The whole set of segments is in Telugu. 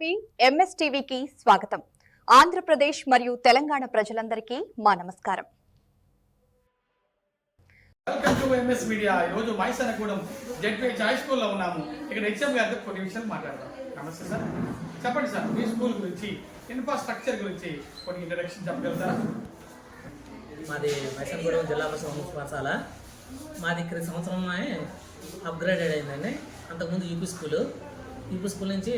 టీవీ ఎంఎస్టీవీకి స్వాగతం. ఆంధ్రప్రదేశ్ మరియు తెలంగాణ ప్రజలందరికీ మా నమస్కారం. Welcome to MS media. ఈరోజు మైసనగూడెం జెడ్పీహెచ్ హై స్కూల్లో ఉన్నాము. ఇక్కడ హెచ్ఎం గారితో కొన్ని విషయాలు మాట్లాడదాం. నమస్తే సార్, చెప్పండి సార్, మీ స్కూల్ గురించి, ఇన్ఫ్రాస్ట్రక్చర్ గురించి కొన్ని ఇంట్రడక్షన్ చెప్పగలుగుతారా? మాది మైసనగూడెం జిల్లా పరిషత్ ఉన్నత పాఠశాల. మాది ఇక్కడ సంవత్సరమే అప్గ్రేడెడ్ అయిందండి. అంతకుముందు యూపీ స్కూల్ నుంచి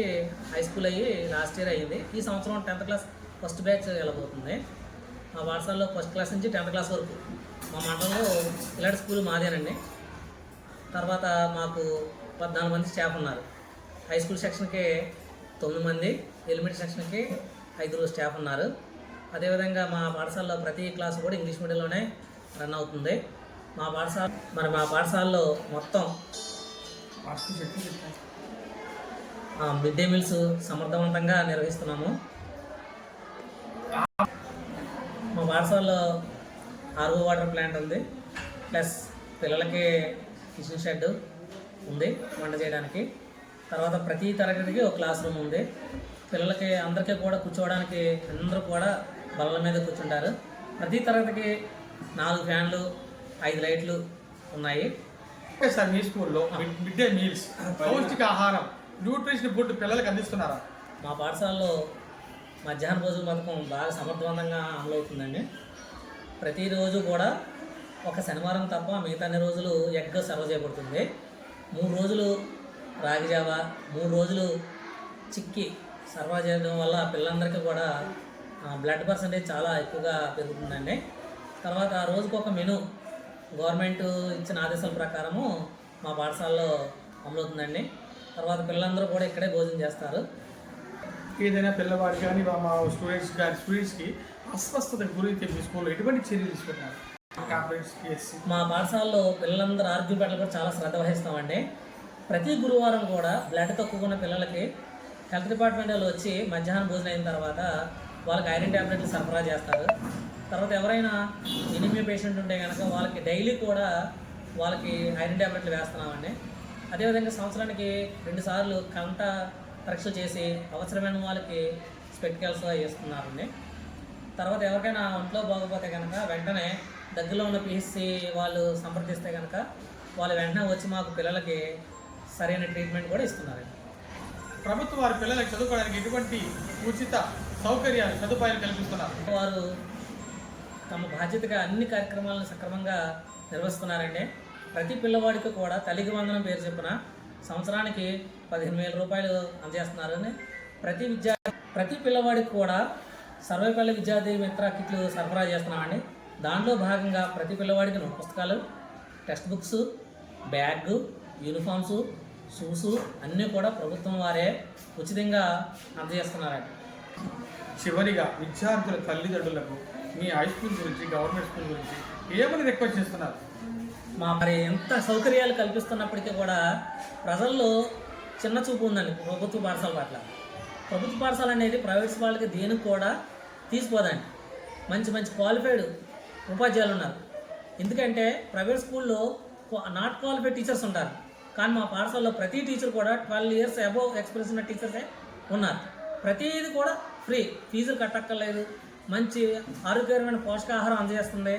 హై స్కూల్ అయ్యి లాస్ట్ ఇయర్ అయ్యింది. ఈ సంవత్సరం 10th క్లాస్ ఫస్ట్ బ్యాచ్ వెళ్ళబోతుంది. మా పాఠశాలలో ఫస్ట్ క్లాస్ నుంచి 10th క్లాస్ వరకు మా మండలంలో ఇలాంటి స్కూల్ మాదేనండి. తర్వాత మాకు 14 మంది స్టాఫ్ ఉన్నారు. హై స్కూల్ సెక్షన్కి 9 మంది, ఎలిమెంటరీ సెక్షన్కి 5 స్టాఫ్ ఉన్నారు. అదేవిధంగా మా పాఠశాలలో ప్రతి క్లాసు కూడా ఇంగ్లీష్ మీడియంలోనే రన్ అవుతుంది. మా పాఠశాలలో మొత్తం మిడ్ డే మీల్స్ సమర్థవంతంగా నిర్వహిస్తున్నాము. మా పాఠశాలలో ఆర్ఓ వాటర్ ప్లాంట్ ఉంది, ప్లస్ పిల్లలకి కిచెన్ షెడ్ ఉంది వంట చేయడానికి. తర్వాత ప్రతి తరగతికి ఒక క్లాస్ రూమ్ ఉంది. పిల్లలకి అందరికీ కూడా కూర్చోవడానికి అందరూ కూడా బల్ల మీద కూర్చుంటారు. ప్రతి తరగతికి 4 ఫ్యాన్లు, 5 లైట్లు ఉన్నాయి. సార్, మీ స్కూల్లో మిడ్ డే మీల్స్, పౌష్టిక ఆహారం, న్యూట్రిషన్ ఫుడ్ పిల్లలకు అందిస్తున్నారా? మా పాఠశాలలో మధ్యాహ్న భోజన పథకం బాగా సమర్థవంతంగా అమలవుతుందండి. ప్రతిరోజు కూడా ఒక శనివారం తప్ప మిగతా అన్ని రోజులు ఎగ్ సర్వ్ చేయబడుతుంది. 3 రోజులు రాగి జావ, 3 రోజులు చిక్కి సర్వ్ చేయడం వల్ల పిల్లలందరికీ కూడా బ్లడ్ పర్సెంటేజ్ చాలా ఎక్కువగా పెరుగుతుందండి. తర్వాత రోజుకు ఒక మెనూ గవర్నమెంట్ ఇచ్చిన ఆదేశాల ప్రకారము మా పాఠశాలలో అమలవుతుందండి. తర్వాత పిల్లలందరూ కూడా ఇక్కడే భోజనం చేస్తారు. ఏదైనా పిల్లవాడికి కానీ మా స్టూడెంట్స్కి అస్వస్థతకు గురైతే మీ స్కూల్లో ఎటువంటి చర్యలు తీసుకున్నారు? మా పాఠశాలలో పిల్లలందరూ ఆరోగ్యం పట్ల కూడా చాలా శ్రద్ధ వహిస్తామండి. ప్రతి గురువారం కూడా బ్లడ్ తక్కువ ఉన్న పిల్లలకి హెల్త్ డిపార్ట్మెంట్ వాళ్ళు వచ్చి మధ్యాహ్నం భోజనం అయిన తర్వాత వాళ్ళకి ఐరన్ ట్యాబ్లెట్లు సరఫరా చేస్తారు. తర్వాత ఎవరైనా ఎనిమియా పేషెంట్ ఉంటే కనుక వాళ్ళకి డైలీ కూడా వాళ్ళకి ఐరన్ ట్యాబ్లెట్లు వేస్తున్నామండి. అదేవిధంగా సంవత్సరానికి 2 సార్లు కంట పరీక్షలు చేసి అవసరమైన వాళ్ళకి స్పెక్టికల్స్ వేస్తున్నారండి. తర్వాత ఎవరికైనా ఒంట్లో బాగోపోతే కనుక వెంటనే దగ్గరలో ఉన్న పిహెచ్సి వాళ్ళు సంప్రదిస్తే కనుక వాళ్ళు వెంటనే వచ్చి మాకు పిల్లలకి సరైన ట్రీట్మెంట్ కూడా ఇస్తున్నారండి. ప్రభుత్వం వారి పిల్లలకు చదువుకోవడానికి ఎటువంటి ఉచిత సౌకర్యాలు, సదుపాయాలు కల్పిస్తున్నారు? వారు తమ బాధ్యతగా అన్ని కార్యక్రమాలను సక్రమంగా నిర్వహిస్తున్నారండి. ప్రతి పిల్లవాడికి కూడా తల్లికి వందనం పేరు చొప్పున సంవత్సరానికి 15,000 రూపాయలు అందజేస్తున్నారని. ప్రతి పిల్లవాడికి కూడా సర్వేపల్లి విద్యార్థి మిత్ర కిట్లు సరఫరా చేస్తున్నామండి. దాంట్లో భాగంగా ప్రతి పిల్లవాడికి నోట్ పుస్తకాలు, text books, bag, uniforms, shoes అన్నీ కూడా ప్రభుత్వం వారే ఉచితంగా అందజేస్తున్నారండి. చివరిగా విద్యార్థుల తల్లిదండ్రులకు మీ హై స్కూల్ గురించి, గవర్నమెంట్ స్కూల్ గురించి ఏమని రిక్వెస్ట్ చేస్తున్నారు? మరి ఎంత సౌకర్యాలు కల్పిస్తున్నప్పటికీ కూడా ప్రజల్లో చిన్న చూపు ఉందండి ప్రభుత్వ పాఠశాల పట్ల. ప్రభుత్వ పాఠశాల అనేది ప్రైవేట్స్ వాళ్ళకి దేనికి కూడా తీసిపోదండి. మంచి క్వాలిఫైడ్ ఉపాధ్యాయులు ఉన్నారు. ఎందుకంటే ప్రైవేట్ స్కూల్లో నాట్ క్వాలిఫైడ్ టీచర్స్ ఉంటారు. కానీ మా పాఠశాలలో ప్రతి టీచర్ కూడా 12 years అబోవ్ ఎక్స్పీరియన్స్ ఉన్న టీచర్సే ఉన్నారు. ప్రతిదీ కూడా ఫ్రీ, ఫీజులు కట్టక్కర్లేదు. మంచి ఆరోగ్యకరమైన పోషకాహారం అందజేస్తుంది.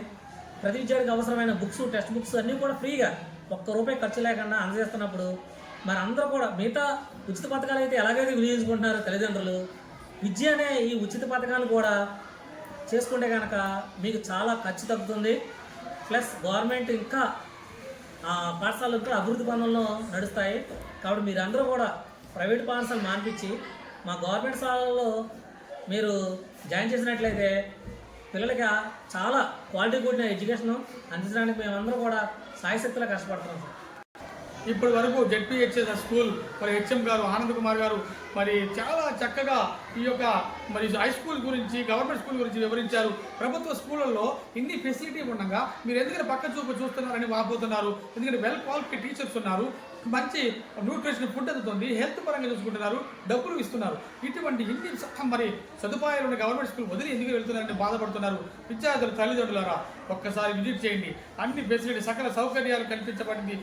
ప్రతి విద్యార్థికి అవసరమైన బుక్స్, టెక్స్ట్ బుక్స్ అన్నీ కూడా ఫ్రీగా ₹1 ఖర్చు లేకుండా అందజేస్తున్నప్పుడు మరి అందరూ కూడా మిగతా ఉచిత పథకాలు అయితే ఎలాగైతే వినియోగించుకుంటున్నారు తల్లిదండ్రులు, విద్య అనే ఈ ఉచిత పథకాలు కూడా చేసుకుంటే కనుక మీకు చాలా ఖర్చు తగ్గుతుంది. ప్లస్ గవర్నమెంట్ ఇంకా పాఠశాలలు ఇంకా అభివృద్ధి పనుల్లో నడుస్తాయి. కాబట్టి మీరందరూ కూడా ప్రైవేట్ పాఠశాలను మాన్పించి మా గవర్నమెంట్ శాలలో మీరు జాయిన్ చేసినట్లయితే పిల్లలకి చాలా క్వాలిటీ కూడిన ఎడ్యుకేషన్ అందించడానికి మేమందరూ కూడా సాయశక్తిలో కష్టపడుతున్నాం సార్. ఇప్పటి వరకు జెడ్పీహెచ్ఎస్ స్కూల్ మరి హెచ్ఎం గారు ఆనంద్ కుమార్ గారు మరి చాలా చక్కగా ఈ యొక్క మరి హై స్కూల్ గురించి, గవర్నమెంట్ స్కూల్ గురించి వివరించారు. ప్రభుత్వ స్కూళ్ళల్లో ఇన్ని ఫెసిలిటీ ఉండగా మీరు ఎందుకంటే పక్క చూపు చూస్తున్నారని వాపోతున్నారు. ఎందుకంటే వెల్ క్వాలిఫైడ్ టీచర్స్ ఉన్నారు, మంచి న్యూట్రిషన్ ఫుడ్ అందుతుంది, హెల్త్ పరంగా చూసుకుంటున్నారు, డబ్బులు ఇస్తున్నారు. ఇటువంటి ఇన్ని మరి సదుపాయాలు ఉన్న గవర్నమెంట్ స్కూల్ వదిలి ఎందుకు వెళ్తున్నారని బాధపడుతున్నారు. విద్యార్థుల తల్లిదండ్రులారా ఒక్కసారి విజిట్ చేయండి. అన్ని ఫెసిలిటీ, సకల సౌకర్యాలు కల్పించబడింది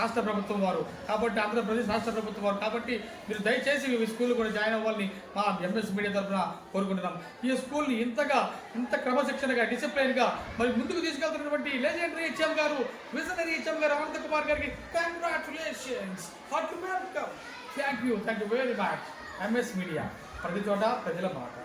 రాష్ట్ర ప్రభుత్వం వారు కాబట్టి, ఆంధ్రప్రదేశ్ రాష్ట్ర ప్రభుత్వం వారు కాబట్టి మీరు దయచేసి దయచేసి ఈ స్కూల్ కూడా జాయిన్ అవ్వాలని మా ఎంఎస్ మీడియా తరఫున కోరుకుంటున్నాం. ఈ స్కూల్ని ఇంత క్రమశిక్షణగా డిసిప్లైన్గా మరి ముందుకు తీసుకెళ్తున్నటువంటి లెజెండరీ హెచ్ఎం గారు, విజనరీ హెచ్ఎం గారు ఆనంద్ కుమార్ గారికి congratulations. Thank you very much. MS media, ప్రతి చోట ప్రజల మాట.